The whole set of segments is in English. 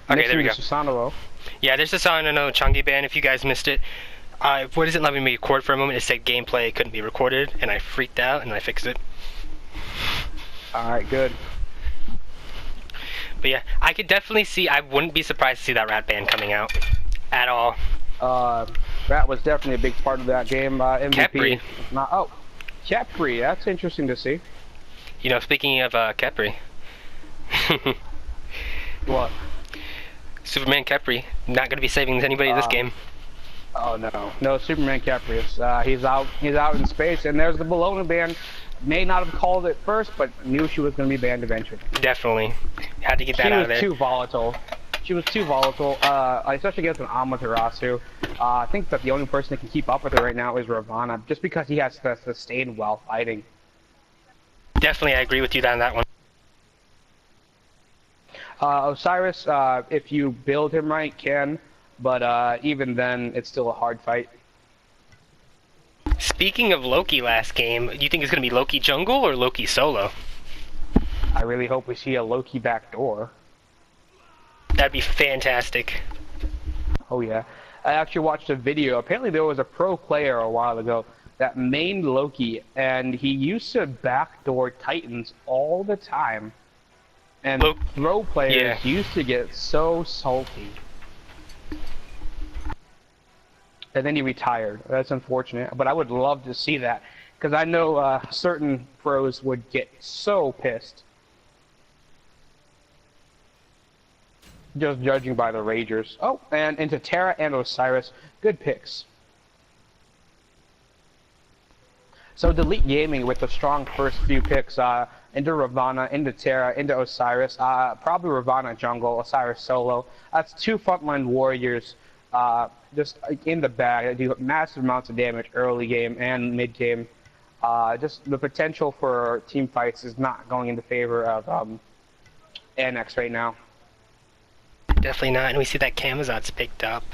Okay, there we go. Susanoo. Yeah, there's the Susanoo Changi ban. If you guys missed it, what isn't letting me record for a moment? It said gameplay couldn't be recorded, and I freaked out and I fixed it. Alright, good. But yeah, I could definitely see. I wouldn't be surprised to see that rat ban coming out at all. Rat was definitely a big part of that game. MVP. Kepri. Not, oh, Kepri. That's interesting to see. You know, speaking of Kepri. What? Superman Kepri. Not going to be saving anybody this game. Oh no. No, Superman Kepri. He's out in space, and there's the Bologna ban. May not have called it first, but knew she was going to be banned eventually. Definitely. Had to get that out of there. She was too volatile. She was too volatile, especially against an Amaterasu. I think that the only person that can keep up with her right now is Ravana, just because he has to sustain while fighting. Definitely, I agree with you on that one. Osiris, if you build him right, can, but even then, it's still a hard fight. Speaking of Loki last game, do you think it's going to be Loki jungle or Loki solo? I really hope we see a Loki backdoor. That'd be fantastic. Oh yeah. I actually watched a video. Apparently there was a pro player a while ago that mained Loki, and he used to backdoor Titans all the time. And throw players used to get so salty. And then he retired. That's unfortunate, but I would love to see that, because I know certain pros would get so pissed. Just judging by the Ragers. Oh, and into Terra and Osiris. Good picks. So Delete Gaming with the strong first few picks, into Ravana, into Terra, into Osiris, probably Ravana jungle, Osiris solo. That's two frontline warriors, just in the bag. They do massive amounts of damage early game and mid game. Just the potential for team fights is not going in the favor of Anax right now. Definitely not, and we see that Camazot's picked up.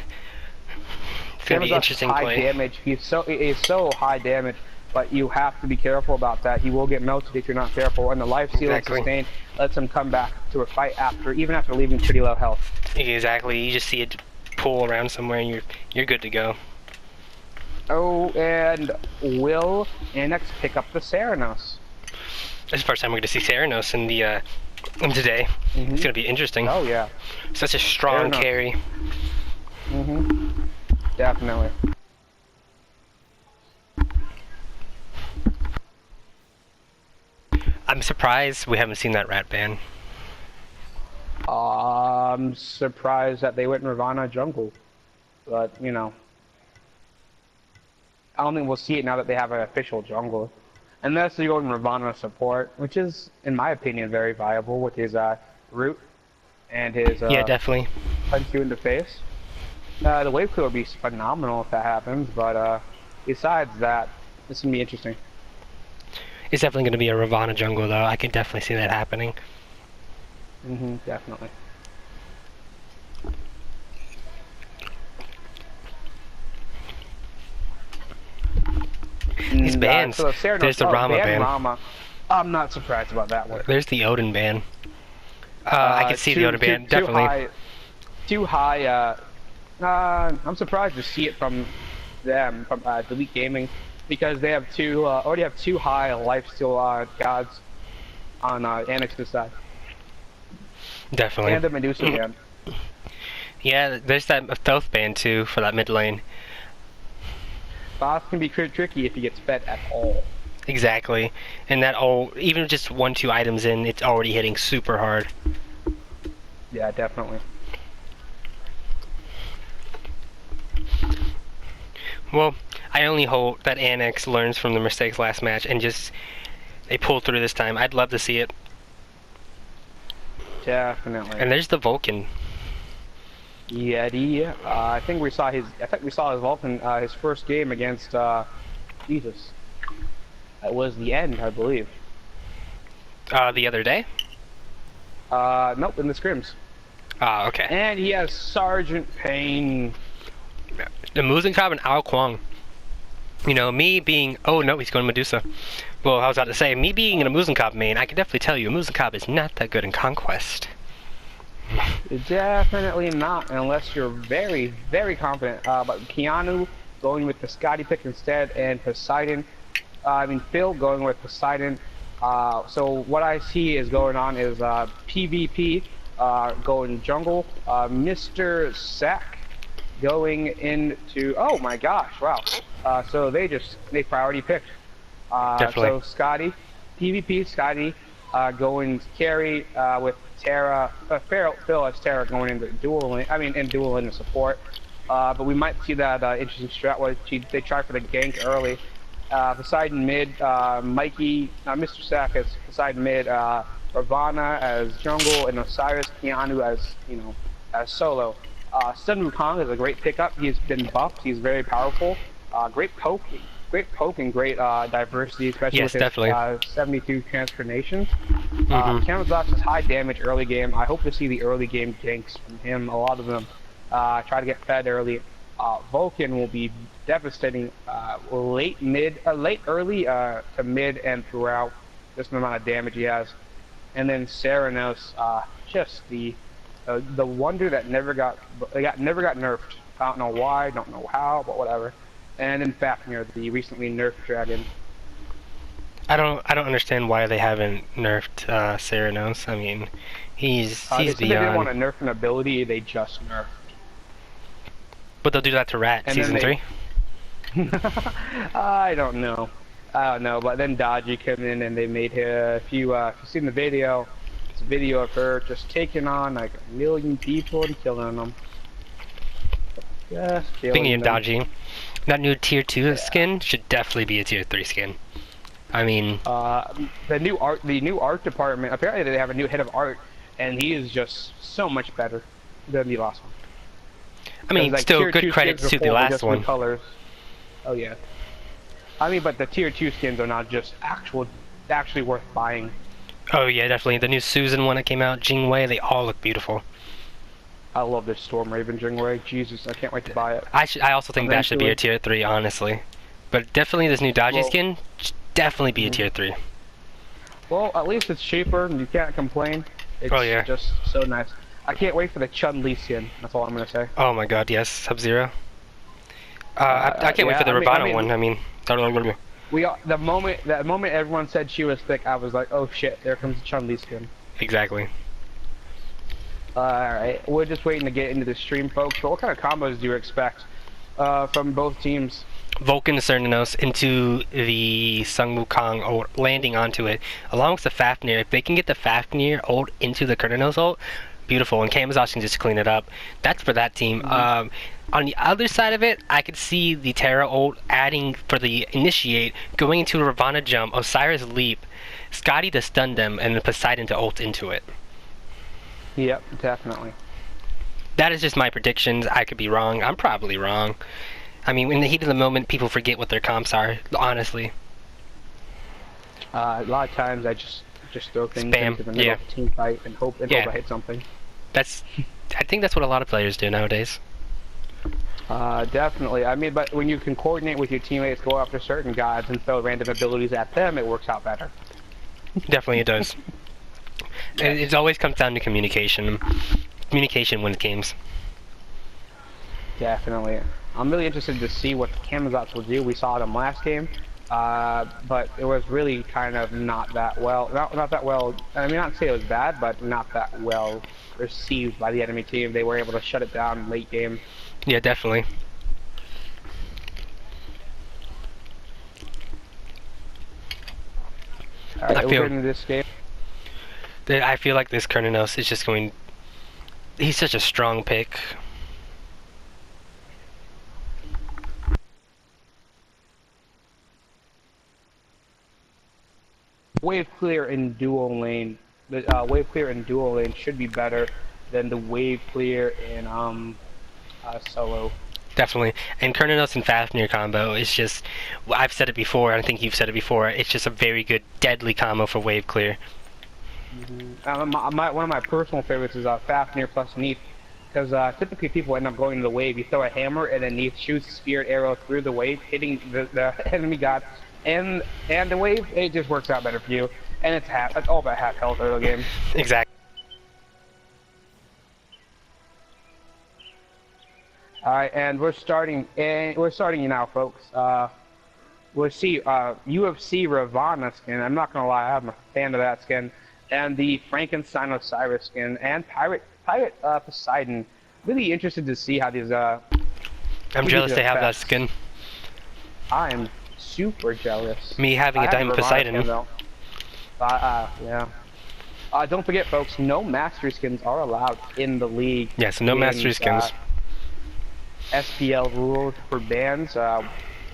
It's gonna be interesting high play. Damage. He's so high damage, but you have to be careful about that. He will get melted if you're not careful, and the life steal and sustain lets him come back to a fight even after leaving pretty low health. Exactly. You just see it pull around somewhere, and you're good to go. Oh, and will Anax pick up the Ceranos? This is the first time we're going to see Ceranos in the today. It's going to be interesting. Oh yeah. Such a strong carry. Definitely. I'm surprised we haven't seen that rat ban. I'm surprised that they went Nirvana jungle, but you know, I don't think we'll see it now that they have an official jungle, unless they go in Nirvana support, which is, in my opinion, very viable with his root and his yeah, definitely punch you in the face. The wave clear would be phenomenal if that happens, but besides that, this is gonna be interesting. It's definitely going to be a Ravana jungle, though. I can definitely see that happening. Definitely. These bans. So There's the Rama ban. Rama. I'm not surprised about that one. There's the Odin ban. I can see the Odin ban, definitely. Too high. I'm surprised to see it from them, from Delete Gaming, because they have already have two high lifesteal gods on Anax's side. Definitely. And the Medusa ban. Yeah, there's that stealth ban too for that mid lane. Boss can be tricky if he gets fed at all. Exactly, and that even just 1-2 items in, it's already hitting super hard. Yeah, definitely. Well, I only hope that Anax learns from the mistakes last match and they pull through this time. I'd love to see it. Definitely. And there's the Vulcan. Yeti. I think we saw his Vulcan his first game against Jesus. That was the end, I believe. The other day? Nope, in the scrims. Ah, okay. And he has Sergeant Payne. The Muzenkab and Ao Kwang. You know, me being... Oh, no, he's going Medusa. Well, I was about to say, me being in a Muzenkab main, I can definitely tell you, Muzenkab is not that good in Conquest. Definitely not, unless you're very, very confident. But Keanu going with the Scotty pick instead, and Poseidon. Phil going with Poseidon. So what I see is going on is PvP going jungle. Mr. Sack going into. Oh my gosh! Wow. So they priority picked. Definitely. So Scotty, PvP Scotty, going carry with Terra. Phil has Terra going into dual. In dual into support. But we might see that interesting strat where they try for the gank early. Poseidon mid, Mr. Sack as Poseidon mid, Ravana as jungle, and Osiris Keanu as solo. Sun Wukong is a great pickup. He's been buffed. He's very powerful. Great poke, and great diversity, especially Yes, with his definitely. 72 transformations. Mm-hmm. Camouflage is high damage early game. I hope to see the early game ganks from him. A lot of them try to get fed early. Vulcan will be devastating late early to mid and throughout. Just the amount of damage he has. And then Serenos, just the wonder that never got nerfed. I don't know why, don't know how, but whatever. And in Fafnir, the recently nerfed dragon. I don't understand why they haven't nerfed Ceranos. I mean, he's They said they didn't want beyond. to nerf an ability, they just nerfed. But they'll do that to Rat And season 3. I don't know. But then Dodgy came in and they made her, if you've seen the video, it's a video of her just taking on like 1 million people and killing them. Just killing Speaking of them. dodging, that new tier 2 skin should definitely be a tier 3 skin. I mean, The new art department, apparently they have a new head of art, and he is just so much better than the last one. still tier good 2 credits skins to the before were last just new one. colors. Oh yeah. But the tier 2 skins are not just actually worth buying. Oh yeah, definitely. The new Susan one that came out, Jingwei, they all look beautiful. I love this Storm Raven Jingwei. Jesus, I can't wait to buy it. I also think that should be a Eventually. tier 3, honestly. But definitely this new dodgy Well, skin should definitely be a tier 3. Well, at least it's cheaper and you can't complain. It's Oh, yeah. just so nice. I can't wait for the Chun-Li skin. That's all I'm gonna say. Oh my god, yes, Sub-Zero. I can't wait yeah, for the I mean- Ravana I mean- one. The moment everyone said she was thick, I was like, oh shit, there comes the Chun-Li skin. Exactly. Alright, we're just waiting to get into the stream, folks. But what kind of combos do you expect from both teams? Vulcan Cernanos into the Sun Wukong ult, landing onto it, along with the Fafnir. If they can get the Fafnir ult into the Cernanos ult, beautiful, and Camazotz can just clean it up. That's for that team. On the other side of it, I could see the Terra ult adding for the Initiate, going into a Ravana jump, Osiris leap, Scotty to stun them, and then Poseidon to ult into it. Yep, definitely. That is just my predictions. I could be wrong. I'm probably wrong. I mean, in the heat of the moment, people forget what their comps are, honestly. A lot of times I just throw things Spam, into the middle yeah. of a team fight and hope I hit something. I think that's what a lot of players do nowadays. Definitely. But when you can coordinate with your teammates, go after certain guys and throw random abilities at them, it works out better. Definitely it does. It always comes down to communication. Communication wins games. Definitely. I'm really interested to see what the Camazotz will do. We saw them last game, but it was really kind of not that well. Not that well. I mean, not to say it was bad, but not that well received by the enemy team. They were able to shut it down late game. Yeah, definitely. All right, I we'll feel- get into this game. I feel like this Cernanos is just going... He's such a strong pick. Wave clear in dual lane. The wave clear in dual lane should be better than the wave clear in solo. Definitely. And Cernanos and Fafnir combo is just... I've said it before, and I think you've said it before, it's just a very good, deadly combo for wave clear. One of my personal favorites is Fafnir plus Neath, because typically people end up going to the wave. You throw a hammer and then Neath shoots a spirit arrow through the wave, hitting the enemy god and the wave. It just works out better for you, and it's all about half health early game. Exactly. All right, and we're starting. And we're starting now, folks. We'll see. UFC Ravana skin. I'm not gonna lie, I'm a fan of that skin. And the Frankenstein Osiris skin and Pirate Poseidon. Really interested to see how these. I'm jealous they have that skin. I'm super jealous. Me having a Diamond Poseidon. Skin, though. Yeah. Don't forget, folks. No mastery skins are allowed in the league. Yeah, so no mastery skins. SPL rules for bans.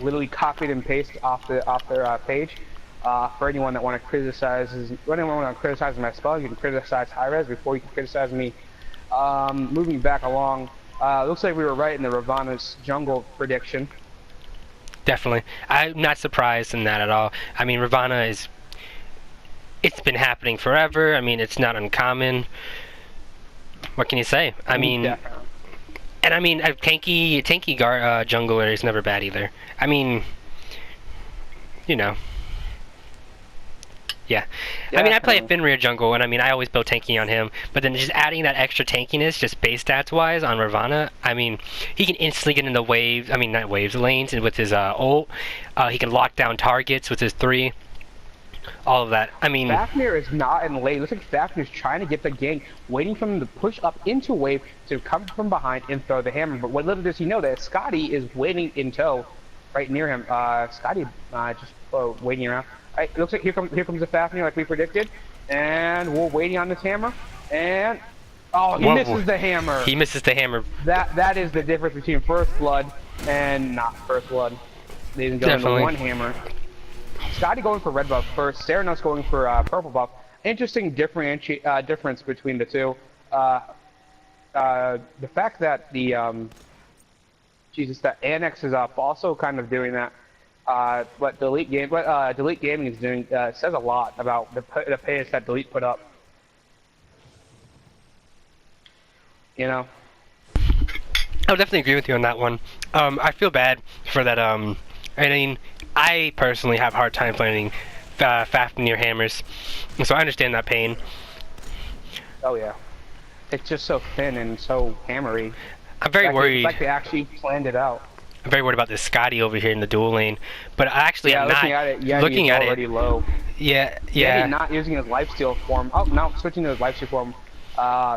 Literally copied and pasted off their page. For anyone that want to criticize my spell, you can criticize Hi-Rez before you can criticize me. Moving back along, looks like we were right in the Ravana's jungle prediction. Definitely. I'm not surprised in that at all. I mean, Ravana is... It's been happening forever. I mean, it's not uncommon. What can you say? I mean... Definitely. And I mean, a tanky jungler is never bad either. I mean... You know. Yeah. I mean, I play a Fenrir jungle, and I mean, I always build tanky on him, but then just adding that extra tankiness, just base stats-wise, on Ravana, I mean, he can instantly get into waves, I mean, not waves, lanes, and with his ult, he can lock down targets with his 3, all of that. I mean... Fafnir is not in lane. Looks like Fafnir's trying to get the gank, waiting for him to push up into wave to come from behind and throw the hammer, but what little does he know that Scotty is waiting in tow, right near him. Scotty just waiting around. Right, it looks like here comes the Fafnir like we predicted, and we're waiting on this hammer, and he misses the hammer. He misses the hammer. That is the difference between First Blood and not First Blood. They didn't go into one hammer. Scotty going for red buff first, Serenos going for purple buff. Interesting difference between the two. The fact that the that Anax is also kind of doing that. What Delete Gaming is doing says a lot about the pace that Delete put up. You know. I would definitely agree with you on that one. I feel bad for that. I mean, I personally have a hard time finding Fafnir hammers, so I understand that pain. Oh yeah, it's just so thin and so hammery. I'm very worried. It's like they actually planned it out. I'm very worried about this Scotty over here in the dual lane, but actually I'm not looking at it. Already low. Yeah. He's not using his lifesteal form. Oh, no, switching to his lifesteal form.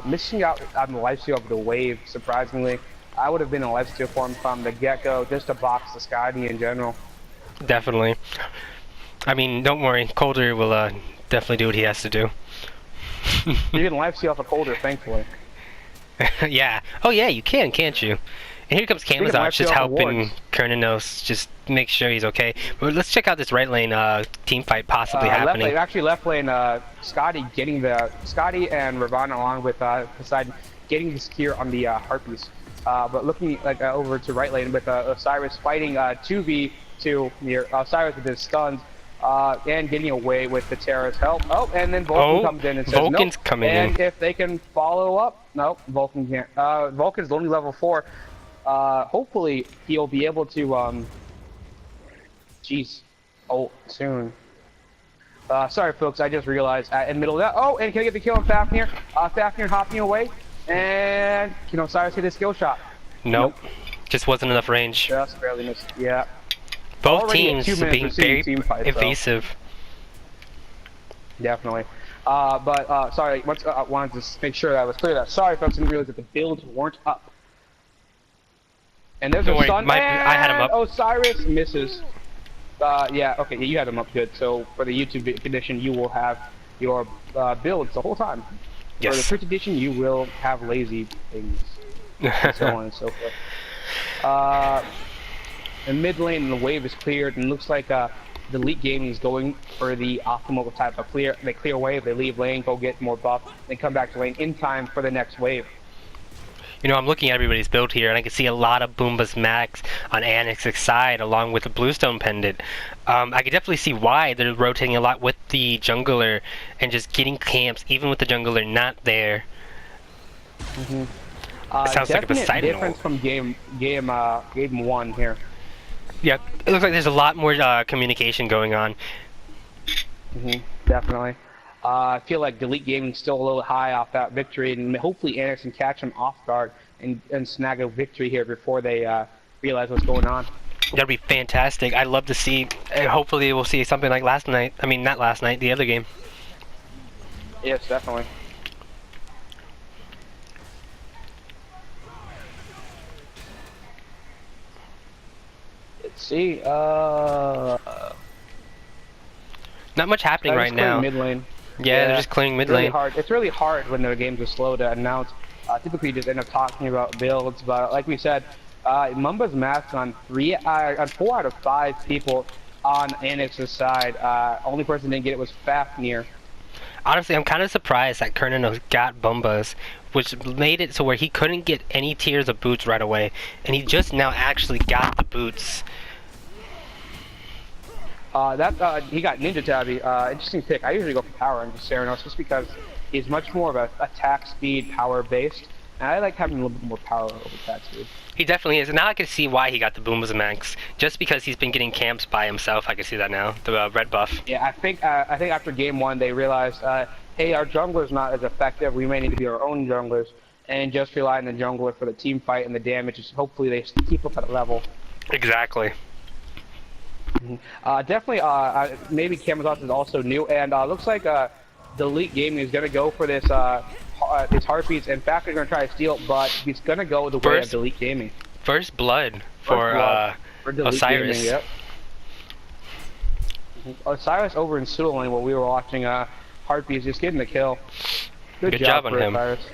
Missing out on the lifesteal of the wave, surprisingly. I would have been in lifesteal form from the get-go, just to box the Scotty in general. Definitely. I mean, don't worry, Coulter will definitely do what he has to do. You can lifesteal for Coulter, thankfully. Yeah. Oh yeah, you can, can't you? And here comes Camazotz just helping Kernanos just make sure he's okay. But let's check out this right lane team fight possibly happening. Left lane, Scotty and Ravana along with Poseidon getting the secure on the Harpies. But looking over to right lane with Osiris fighting 2v2 near Osiris with his stuns and getting away with the Terra's help. Oh, and then Vulcan comes in and says Vulcan's nope. coming and in. If they can follow up, nope, Vulcan can't. Vulcan's only level 4. Hopefully he'll be able to soon. Sorry folks, I just realized in the middle of that. Oh, and can I get the kill on Fafnir? Fafnir hopping away, and can Osiris hit his skill shot? Nope. Just wasn't enough range. Just barely missed. Yeah. Both Already teams being very evasive. Definitely. Sorry, I wanted to make sure that I was clear that. Sorry folks, I didn't realize that the builds weren't up. And there's a stun, I had him up. Osiris misses. Yeah, okay, you had him up good. So for the YouTube edition, you will have your builds the whole time. Yes. For the Twitch edition, you will have lazy things, and so on and so forth. The mid lane and the wave is cleared, and looks like Elite Gaming is going for the optimal type of clear. They clear wave, they leave lane, go get more buff, then come back to lane in time for the next wave. You know, I'm looking at everybody's build here, and I can see a lot of Boomba's Max on Anax's side, along with the Bluestone Pendant. I can definitely see why they're rotating a lot with the jungler, and just getting camps, even with the jungler not there. Mm-hmm. Sounds like a Poseidon difference from game 1 here. Yeah, it looks like there's a lot more communication going on. Definitely. I feel like Delete Gaming's still a little high off that victory, and hopefully Anax can catch him off guard and snag a victory here before they realize what's going on. That'd be fantastic. I'd love to see, and hopefully we'll see something like last night. I mean, not last night, the other game. Yes, definitely. Let's see. Not much happening right now. Mid lane. Yeah, they're just clearing mid lane. It's really hard when the games are slow to announce. Typically, you just end up talking about builds, but like we said, Mumba's masked on 4 out of 5 people on Anax's side. Only person that didn't get it was Fafnir. Honestly, I'm kind of surprised that Kernanos got Bumbas, which made it so where he couldn't get any tiers of boots right away, and he just now actually got the boots. He got Ninja Tabby. Interesting pick. I usually go for power into Ceranos just because he's much more of a attack speed, power based, and I like having a little bit more power over attack speed. He definitely is, and now I can see why he got the Boombas Max. Just because he's been getting camps by himself, I can see that now. The red buff. Yeah, I think after game 1 they realized, hey, our jungler's not as effective. We may need to be our own junglers, and just rely on the jungler for the team fight and the damage. Hopefully they keep up at a level. Exactly. Definitely, maybe Kamazos is also new, and looks like Delete Gaming is gonna go for this these heartbeats. In fact, they're gonna try to steal it, but he's gonna go the way of Delete Gaming. First blood for Osiris. Gaming, yep. Osiris over in Sula Lane while we were watching heartbeats, just getting the kill. Good job on for him. Osiris.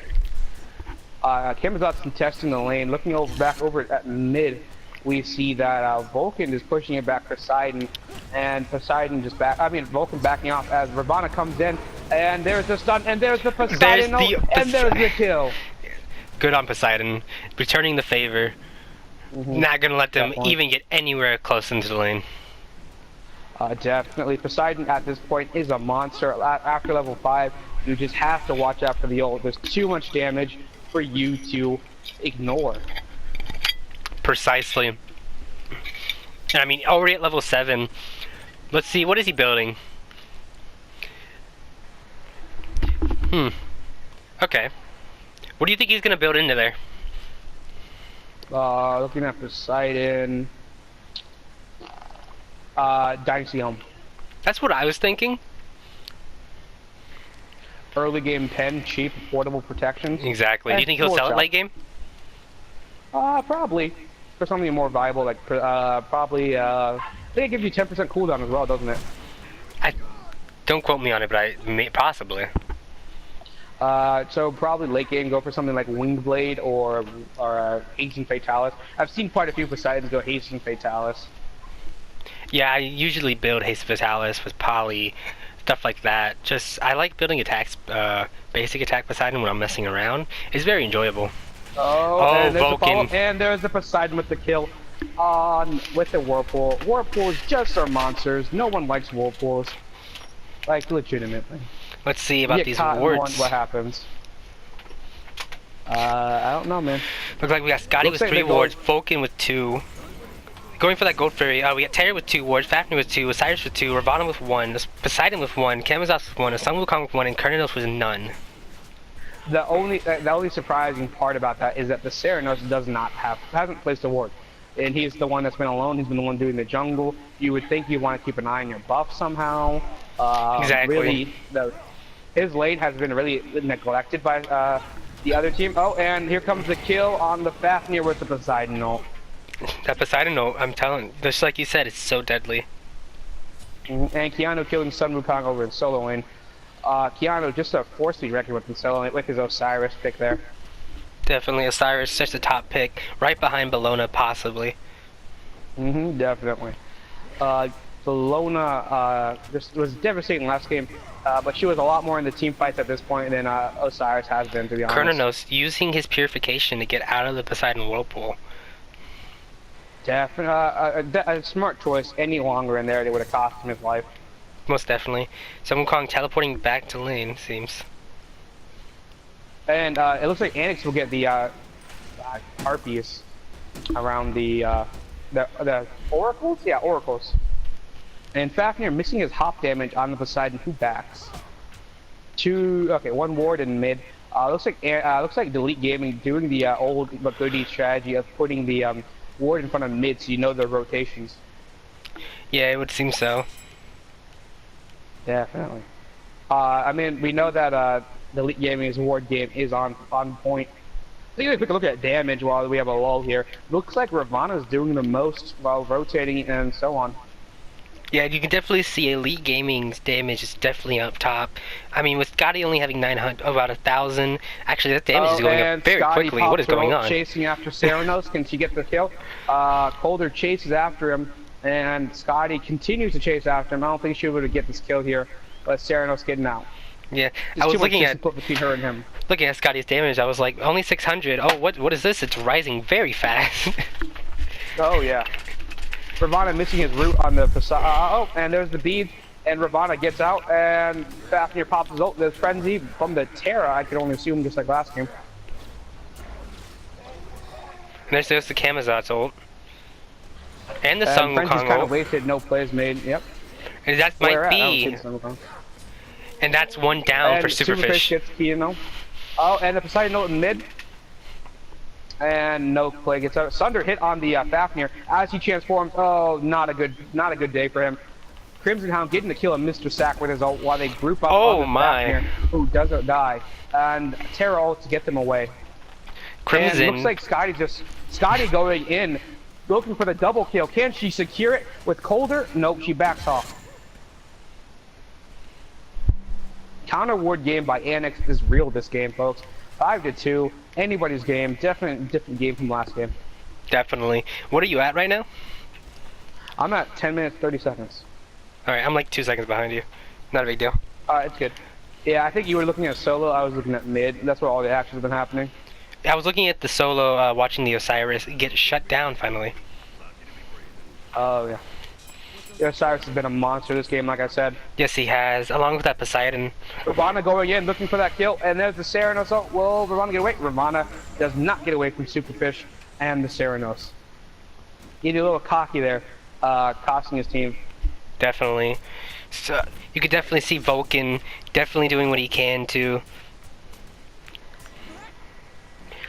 Kamazos contesting the lane, looking back over at mid. We see that Vulcan is pushing it back for Poseidon, and Poseidon just Vulcan backing off as Ravana comes in, and there's the stun, and there's the Poseidon, and there's the kill. Good on Poseidon, returning the favor. Not gonna let them even get anywhere close into the lane. Definitely, Poseidon at this point is a monster. After level 5, you just have to watch out for the ult. There's too much damage for you to ignore. Precisely. And I mean, already at level 7. Let's see, what is he building? Okay. What do you think he's gonna build into there? Looking at Poseidon. Dynasty Helm. That's what I was thinking. Early game 10, cheap, affordable protections. Exactly. Do you think he'll sell it late game? Probably. For something more viable, like probably. I think it gives you 10% cooldown as well, doesn't it? Don't quote me on it, but possibly. So probably late game, go for something like Winged Blade or Hasten Fatalis. I've seen quite a few Poseidons go Hasten Fatalis. Yeah, I usually build Hasten Fatalis with Poly, stuff like that. I like building attacks, basic attack Poseidon when I'm messing around. It's very enjoyable. Oh, Vulcan. And there's the Poseidon with the kill with the Whirlpool. Whirlpools just are monsters. No one likes Whirlpools. Like, legitimately. Let's see about these wards. What happens? I don't know, man. Looks like we got Scotty with 3 wards, Vulcan with 2. Going for that Gold Fairy, we got Terry with 2 wards, Fafnir with 2, Osiris with 2, Ravana with 1, Poseidon with 1, Kamazos with 1, Sun Wukong with 1, and Kernanos with none. The only surprising part about that is that the Ceranos hasn't placed a ward, and he's the one that's been alone. He's been the one doing the jungle. You would think you want to keep an eye on your buff somehow. Exactly. Really, his lane has been really neglected by the other team. Oh, and here comes the kill on the Fafnir with the Poseidon ult. That Poseidon ult, I'm telling, just like you said, it's so deadly. And Keanu killing Sun Wukong over in solo lane. Keanu just a force to be reckoned with in solo lane with his Osiris pick there. Definitely Osiris, just a top pick, right behind Bellona possibly. Definitely. Bellona just was devastating last game, but she was a lot more in the team fights at this point than Osiris has been, to be honest. Kernanos using his purification to get out of the Poseidon whirlpool. Definitely a smart choice. Any longer in there, they would have cost him his life. Most definitely. Sun Wukong teleporting back to lane, seems. And it looks like Anax will get the harpies around the oracles? Yeah, oracles. And Fafnir missing his hop damage on the Poseidon who backs. One ward in mid. Looks like Delete Gaming doing the old but goodie strategy of putting the ward in front of mid, so you know the rotations. Yeah, it would seem so. Definitely. I mean, we know that Delete Gaming's ward game is on point. Take a quick look at damage while we have a lull here. Looks like Ravana's doing the most while rotating and so on. Yeah, you can definitely see Elite Gaming's damage is definitely up top. I mean, with Scotty only having 900, about 1,000, actually that damage is going up very Scotty quickly. What is going on? Chasing after Serenos. Can she get the kill? Colder chases after him, and Scotty continues to chase after him. I don't think she'll be able to get this kill here, but Serenos getting out. Yeah, There's I was too much looking at distance between her and him. looking at Scotty's damage. I was like, only 600. Oh, what is this? It's rising very fast. Oh yeah. Ravana missing his root on the and there's the bead, and Ravana gets out, and Fafnir pops his ult. There's Frenzy from the Terra, I can only assume, just like last game. And there's the Kamazot's ult. And the Sun Frenzy's Wukong kind of ult. wasted, no plays made, yep. And that might be... And that's one down for Superfish. Gets Kino. Oh, and the Poseidon ult in mid. And no play gets out. Sunder hit on the Fafnir as he transforms. Oh, not a good day for him. Crimson Hound getting the kill on Mr. Sack with his ult while they group up on the Fafnir, who doesn't die. And Terra ult to get them away. Crimson. And looks like Scotty going in, looking for the double kill. Can she secure it with Colder? Nope, she backs off. Counter ward game by Anax is real this game, folks. 5-2. Anybody's game. Definitely different game from last game. Definitely. What are you at right now? I'm at 10 minutes, 30 seconds. Alright, I'm like 2 seconds behind you. Not a big deal. It's good. Yeah, I think you were looking at solo. I was looking at mid. That's where all the action's been happening. I was looking at the solo, watching the Osiris get shut down finally. Oh, yeah. The Osiris has been a monster this game, like I said. Yes, he has, along with that Poseidon. Ravana going in, looking for that kill, and there's the Serenos. Oh, will Ravana get away? Ravana does not get away from Superfish and the Serenos. Getting a little cocky there, costing his team. Definitely. So, you could definitely see Vulcan definitely doing what he can to.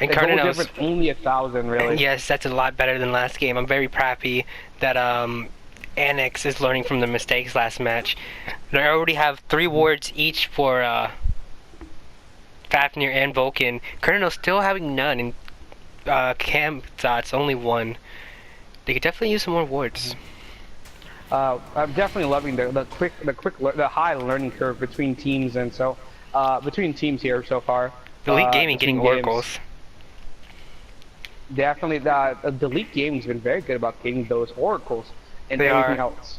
And Cardinals. Only 1,000, really. Yes, that's a lot better than last game. I'm very happy that Anax is learning from the mistakes last match. They already have 3 wards each for Fafnir and Vulcan. Cardinals still having none, and Kamzot's only 1. They could definitely use some more wards. I'm definitely loving the high learning curve between teams, and so between teams here so far. Elite Gaming getting oracles. Definitely, the Elite Gaming's been very good about getting those oracles and everything else.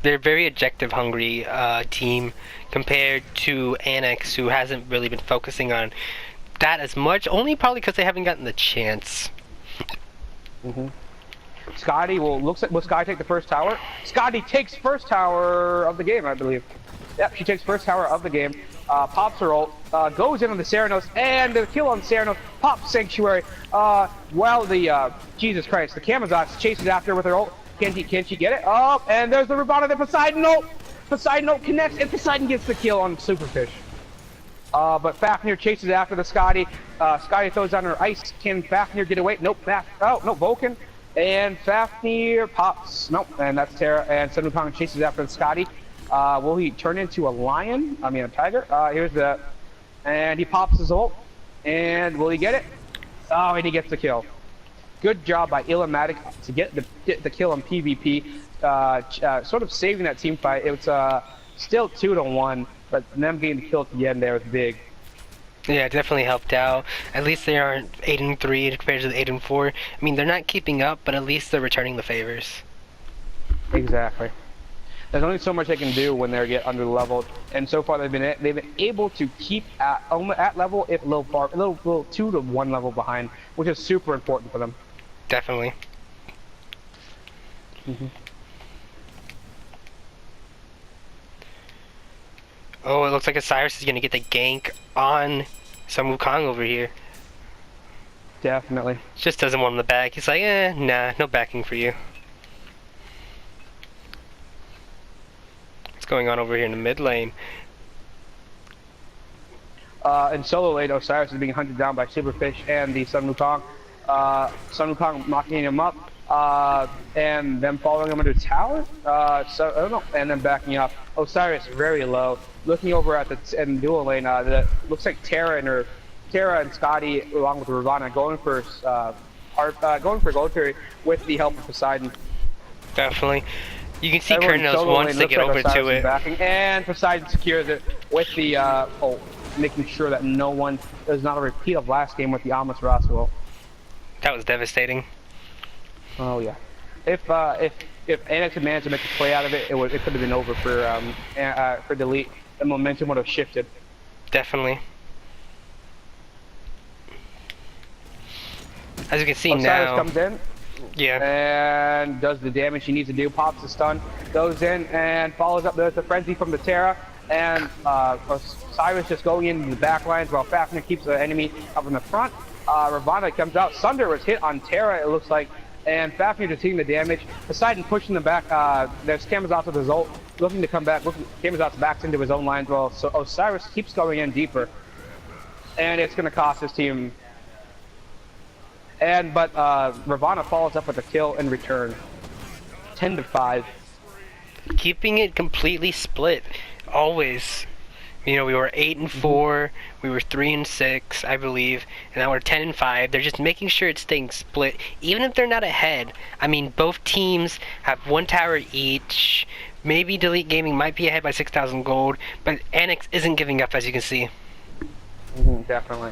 They're a very objective hungry team compared to Anax, who hasn't really been focusing on that as much, only probably because they haven't gotten the chance. Scotty will Scotty take the first tower? Scotty takes first tower of the game, I believe. Yep, she takes first tower of the game. Pops her ult, goes in on the Serenos, and the kill on Serenos, pops Sanctuary. While the Jesus Christ, the Kamazot's chases after her with her ult. Can she get it? Oh, and there's the Ravana, the Poseidon ult. Poseidon ult connects, and Poseidon gets the kill on Superfish. But Fafnir chases after the Scotty. Scotty throws down her ice. Can Fafnir get away? Nope. Oh no, Vulcan. And Fafnir pops. Nope. And that's Terra. And Sun Wukong chases after the Scotty. Will he turn into a lion? I mean a tiger. Here's the. And he pops his ult. And will he get it? Oh, and he gets the kill. Good job by Illumatic to get the kill on PvP. Sort of saving that team fight. It was still 2-1, but them getting the kill at the end there was big. Yeah, it definitely helped out. At least they aren't 8-3 compared to the 8-4. I mean, they're not keeping up, but at least they're returning the favors. Exactly. There's only so much they can do when they get under leveled, and so far they've been able to keep at level, if a little 2 to 1 level behind, which is super important for them. Definitely. Oh, it looks like Osiris is gonna get the gank on Sun Wukong over here. Definitely. Just doesn't want him the back. He's like, nah, no backing for you. What's going on over here in the mid lane? In solo lane, Osiris is being hunted down by Superfish and the Sun Wukong. Sun Wukong knocking him up, and then following him into tower. So I don't know, and then backing up. Osiris very low, looking over at the dual lane. That looks like Terra and Scotty along with Ravana going for Gold Fury with the help of Poseidon. Definitely. You can see Everyone's Kurnos solo once lane, they looks get like over Osiris to is it. backing, and Poseidon secures it with the ult, making sure that there's not a repeat of last game with the Amos Roswell. That was devastating. Oh yeah. If Anax had managed to make a play out of it, it could have been over for Delete. The momentum would have shifted. Definitely. As you can see Osiris now, comes in. yeah, And does the damage he needs to do, pops the stun, goes in and follows up the frenzy from the Terra, and Osiris just going into the back lines while Fafnir keeps the enemy up in the front. Ravana comes out, Sunder was hit on Terra it looks like, and Fafnir just taking the damage. Poseidon pushing them back, there's Kamazotz with his ult, looking to come back, Kamazotz backs into his own lines well, so Osiris keeps going in deeper, and it's going to cost his team. But Ravana follows up with a kill in return. 10-5. keeping it completely split, always. You know, we were 8-4, we were 3-6, I believe, and now we're 10-5. They're just making sure it's staying split, even if they're not ahead. I mean, both teams have one tower each. Maybe Delete Gaming might be ahead by 6,000 gold, but Anax isn't giving up, as you can see. Definitely.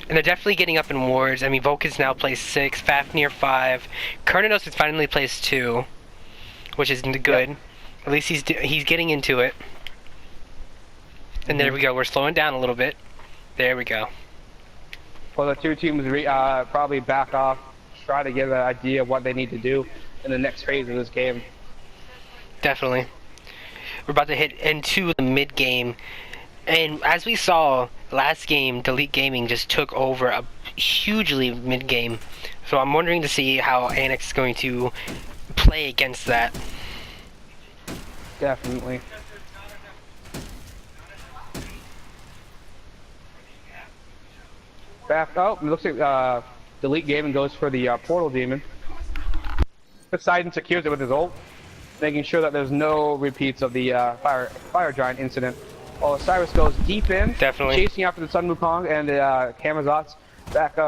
And they're definitely getting up in wards. I mean, Vulcan's now placed 6, Fafnir 5, Kurnos is finally placed 2, which is good. Yep. At least he's getting into it. And there we go. We're slowing down a little bit. There we go. Well, the two teams probably back off, try to get an idea of what they need to do in the next phase of this game. Definitely. We're about to hit into the mid game. And as we saw last game, Delete Gaming just took over a hugely mid game. So I'm wondering to see how Anax is going to play against that. Definitely. Back up. It looks like Delete Gaming goes for the Portal Demon. Poseidon secures it with his ult, making sure that there's no repeats of the Fire Giant incident. While Osiris goes deep in, chasing after the Sun Wukong and the Kamazotz back,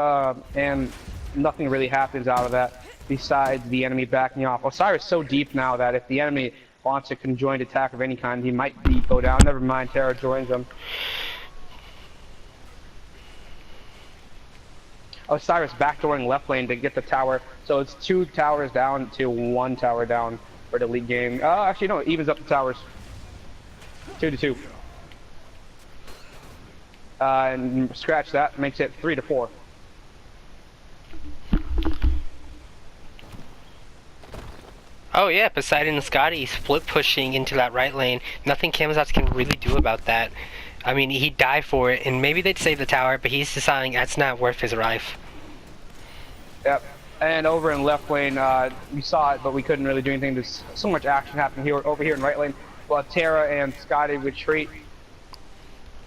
and nothing really happens out of that besides the enemy backing off. Osiris so deep now that if the enemy wants a conjoined attack of any kind, he might go down. Never mind, Terra joins him. Osiris backdooring left lane to get the tower, so it's 2 towers down to 1 tower down for the league game. Actually, no, it evens up the towers. 2-2. And scratch that, makes it 3-4. Oh yeah, Poseidon and Scotty split pushing into that right lane. Nothing Kamazotz can really do about that. I mean, he'd die for it, and maybe they'd save the tower, but he's deciding that's not worth his life. Yep. And over in left lane, we saw it, but we couldn't really do anything. There's so much action happening over here in right lane. While Terra and Scotty retreat,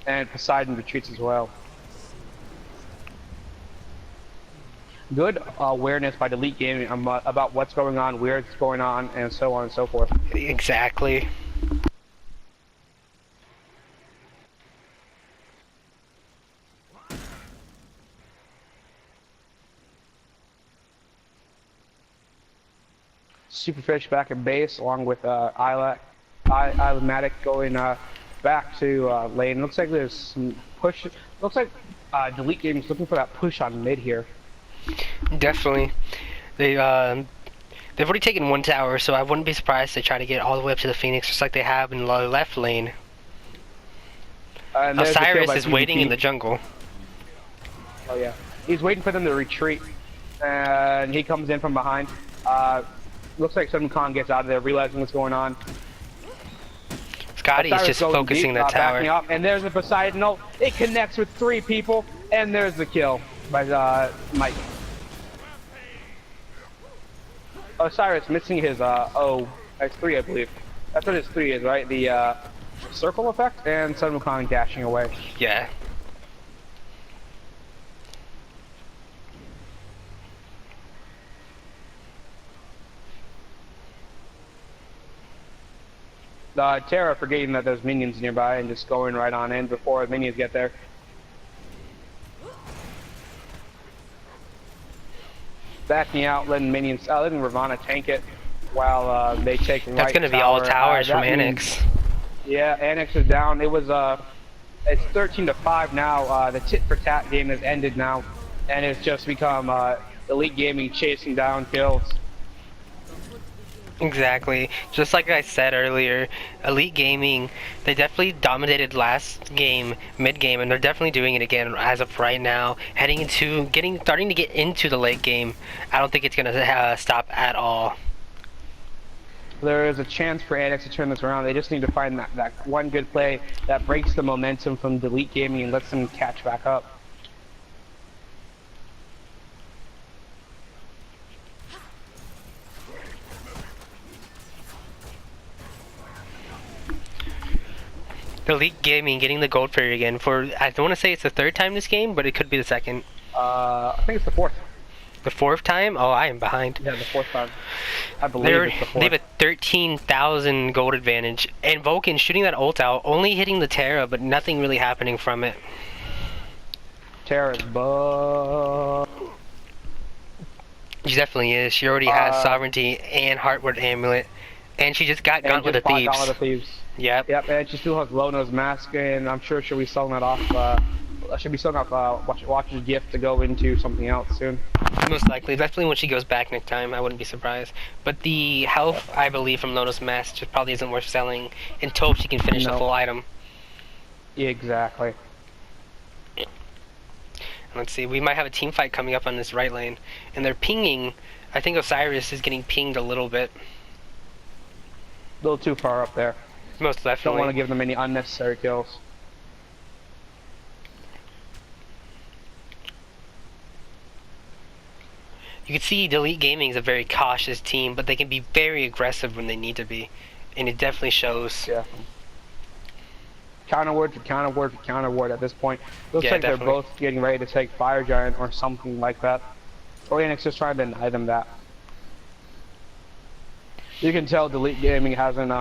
and Poseidon retreats as well. Good awareness by Delete Gaming about what's going on, where it's going on, and so on and so forth. Exactly. Superfish back in base, along with Ilmatic going back to lane. Looks like there's some push. Looks like Delete Gaming's looking for that push on mid here. Definitely. They've already taken 1 tower, so I wouldn't be surprised if they try to get all the way up to the Phoenix, just like they have in the left lane. Osiris is waiting in the jungle. Oh yeah, he's waiting for them to retreat, and he comes in from behind. Looks like Sun Wukong gets out of there, realizing what's going on. Scotty is just focusing the tower. Up, and there's a Poseidon ult. It connects with 3 people, and there's the kill by Smite. Osiris missing his that's 3, I believe. That's what his 3 is, right? The circle effect and Sun Wukong dashing away. Yeah. Terra forgetting that there's minions nearby and just going right on in before the minions get there. Backing out, letting Ravana tank it while they take right. That's gonna be all towers from Anax. Yeah, Anax is down. It was it's 13-5 now. The tit for tat game has ended now, and it's just become Elite Gaming chasing down kills. Exactly. Just like I said earlier, Elite Gaming, they definitely dominated last game, mid-game, and they're definitely doing it again as of right now. Starting to get into the late game. I don't think it's gonna stop at all. There is a chance for Anax to turn this around. They just need to find that one good play that breaks the momentum from Elite Gaming and lets them catch back up. Elite Gaming getting the gold fairy again for, I don't want to say it's the third time this game, but it could be the second. I think it's the fourth. The fourth time? Oh, I am behind. Yeah, the fourth time. I believe it's the fourth. They have a 13,000 gold advantage. And Vulcan shooting that ult out, only hitting the Terra, but nothing really happening from it. Terra's bugged. She definitely is. She already has Sovereignty and Heartward Amulet. And she just got Gauntlet of Thieves. Yep. Yep, and she still has Lono's Mask, and I'm sure she'll be selling that off. She'll be selling off Watcher's Gift to go into something else soon. Most likely. Definitely when she goes back next time, I wouldn't be surprised. But the health, I believe, from Lono's Mask just probably isn't worth selling until she can finish the full item. Yeah, exactly. Let's see, we might have a team fight coming up on this right lane. And they're pinging. I think Osiris is getting pinged a little bit. A little too far up there. Most definitely. Don't want to give them any unnecessary kills. You can see Elite Gaming is a very cautious team, but they can be very aggressive when they need to be. And it definitely shows. Yeah. Counter ward for counter ward for counter ward at this point. Looks like definitely. They're both getting ready to take Fire Giant or something like that. Or Anax just trying to deny them that. You can tell Elite Gaming hasn't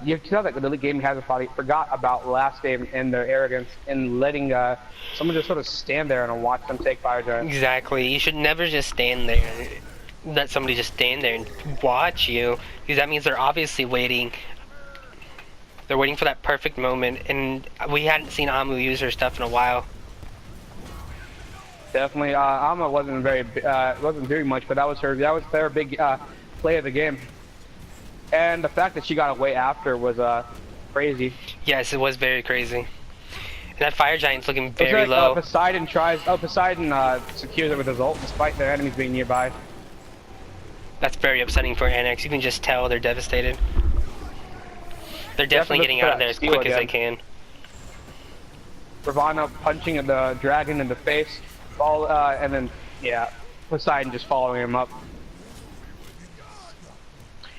you can tell that the Elite Gaming hasn't probably forgot about last game and their arrogance and letting someone just sort of stand there and watch them take Fire Giant. Exactly. You should never just stand there. Let somebody just stand there and watch you, because that means they're obviously waiting. They're waiting for that perfect moment, and we hadn't seen Amu use her stuff in a while. Definitely, Amma wasn't doing much, but that was their big play of the game. And the fact that she got away after was crazy. Yes, it was very crazy. And that Fire Giant's looking very low. Poseidon secures it with his ult despite their enemies being nearby. That's very upsetting for Anax. You can just tell they're devastated. They're definitely getting out of there as quick as they can. Ravana punching the dragon in the face, and then Poseidon just following him up.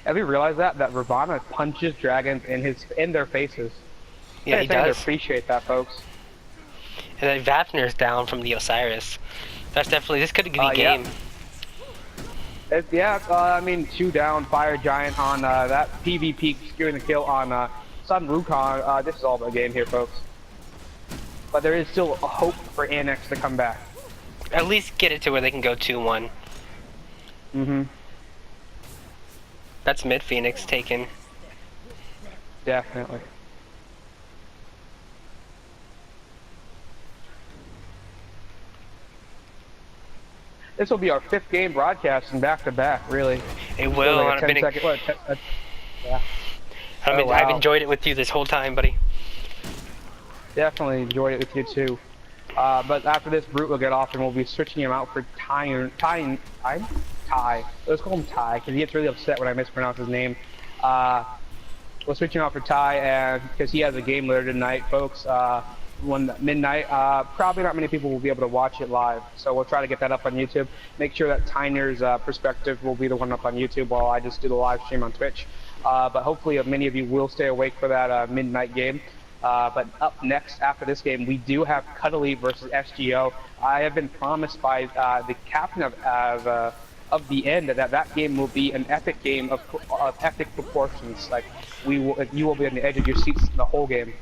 Have you realized that Ravana punches dragons in their faces? Yeah, he does. Appreciate that, folks. And then Vafnir's down from the Osiris. That's definitely, this could be game. I mean, 2 down, Fire Giant on that PvP securing the kill on Sun Wukong. This is all the game here, folks. But there is still a hope for Anax to come back. At least get it to where they can go 2-1. That's mid Phoenix taken. Definitely. This will be our 5th game broadcasting back to back, really. It will. Like I've enjoyed it with you this whole time, buddy. Definitely enjoyed it with you too. But after this, Brute will get off and we'll be switching him out for Ty. Let's call him Ty because he gets really upset when I mispronounce his name. We'll switch him out for Ty, and because he has a game later tonight, folks. Midnight. Probably not many people will be able to watch it live, so we'll try to get that up on YouTube. Make sure that Tyner's perspective will be the one up on YouTube while I just do the live stream on Twitch. but hopefully many of you will stay awake for that midnight game. But up next after this game, we do have Cuddly versus SGO. I have been promised by the captain of the end that game will be an epic game of epic proportions. Like you will be on the edge of your seats the whole game.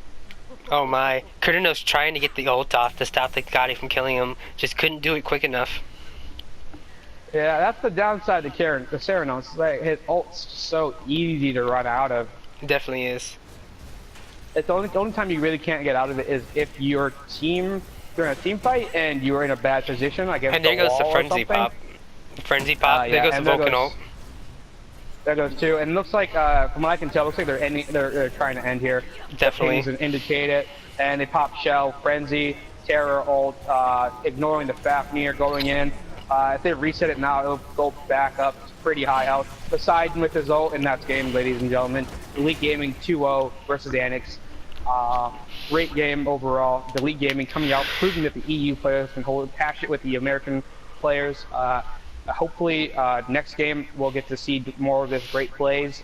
Oh my. Kurtino's trying to get the ult off to stop the Gotti from killing him. Just couldn't do it quick enough. Yeah, that's the downside to the Ceranos. It's like his ult's so easy to run out of. It definitely is. It's the only time you really can't get out of it is if your team, you're in a team fight and you're in a bad position, like against and there goes the Frenzy Pop. Frenzy Pop, yeah, there goes the Vulcan ult. There goes two, and it looks like, from what I can tell, it looks like they're trying to end here. Definitely. The pings indicate it, and they pop Shell, Frenzy, Terror ult, ignoring the Fafnir, going in. If they reset it now, it'll go back up pretty high out. Poseidon with his ult, and that's game, ladies and gentlemen. Elite Gaming 2-0 versus Anax. Great game overall. The Elite Gaming coming out, proving that the EU players can patch it with the American players. Hopefully, next game we'll get to see more of this great plays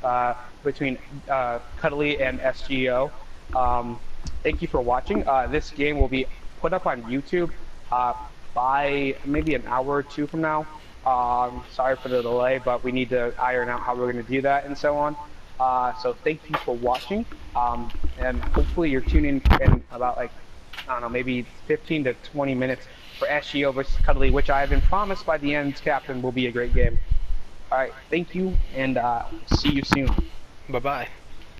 between Cuddly and SGO. Thank you for watching. This game will be put up on YouTube by maybe an hour or two from now. Sorry for the delay, but we need to iron out how we're going to do that and so on. So thank you for watching, and hopefully you're tuning in about, like, I don't know, maybe 15 to 20 minutes for SGO versus Cuddly, which I have been promised by the End's captain will be a great game. Alright, thank you, and see you soon. Bye-bye.